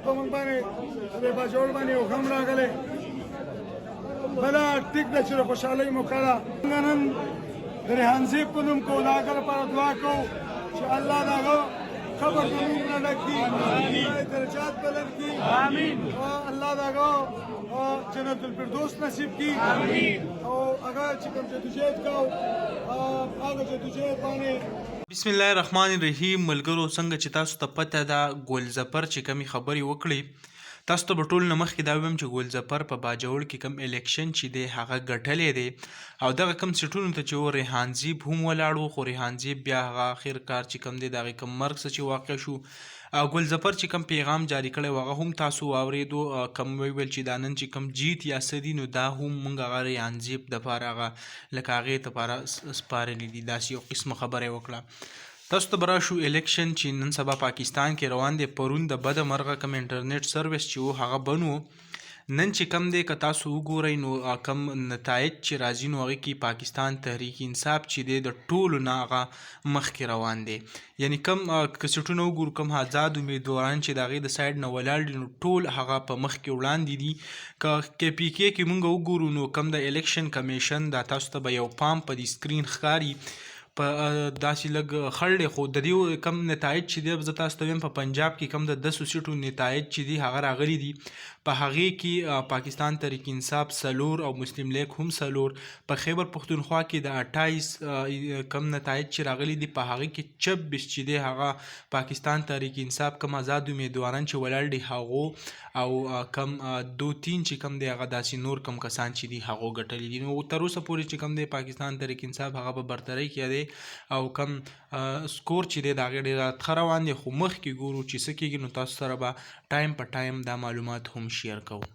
په موږ باندې د باجوړ باندې حکم راغلی بله ټیک ده چې د خوشحالۍ موقع ده موږ نن د ریحان صاحب په نوم کوو د هغه لپاره دعا کوو چې الله د هغه قبر د نور نه ډک کړي خدای درجات بلند کړي الله د هغه جنت الفردوس نصیب کړي او هغه چې کوم جدوجہد کوو هغه جدوجہد باندې بسم الله الرحمن الرحیم ملګرو څنګه چې تاسو ته پته ده ګلزفر چې کمی خبرې وکړي تاسو ته به ټول نه مخکې دا ویم چې ګلزفر په باجوړ کې کم الیکشن چې دی هغه ګټلی دی او دغه کم سیټونو ته چې و ریحان زیب هم ولاړ و خو ریحان زیب بیا هغه آخر کار چې کم دی د هغې کم مرګ څه چې واقع شو ګلزفر چې کم پیغام جاری کړی و هغه هم تاسو واورېدو کم ویل چې دا نن چې کم جیت یا څه دي نو دا هم موږ هغه ریحان زیب دپاره هغه لکه هغې دپاره سپارلي دي داسې یو قسمه خبره یې وکړه تاسو ته به راشو الیکشن چې نن سبا پاکستان کې روان دی پرون د بده مرغه کم انټرنیټ سروس چې و هغه بند و نن چې کم دی که تاسو وګورئ نو کم نتایج چې راځي نو هغې کې پاکستان تحریک انصاف چې دی د ټولو نه هغه مخکې روان دی یعنی کم کسټونه وګورو کم آزاد امیدواران چې د هغې د سایډ نه ولاړ دي نو ټول هغه په مخکې وړاندې دي که پی کې کې مونږ وګورو نو کم د الیکشن کمیشن دا تاسو ته به یو پام په دې سکرین ښکاري په داسې لږ خړ دی خو د دې کم نتایج چې دی زه تاسو ته وایم په پنجاب کې کم د 10 سیټو نتایج چې دي هغه راغلي دي په هغې کې پاکستان تحریک انصاف 4 او مسلم لیگ هم 4 په خیبر پښتونخوا کې د 28 کم نتایج چې راغلي دي په هغې کې 26 چې دی هغه پاکستان تحریک انصاف کم آزاد امیدواران چې ولاړ دي هغو او کم 2-3 چې کم دی هغه داسې نور کم کسان چې دي هغو ګټلي دي نو تر اوسه پورې چې کم دی پاکستان تحریک انصاف هغه په برترۍ کې دی او کم سکور چې دی د هغې ډېر ښه روان دی خو مخکې ګورو چې څه کېږي نو تاسو سره به ټایم په ټایم دا معلومات هم شیر کوو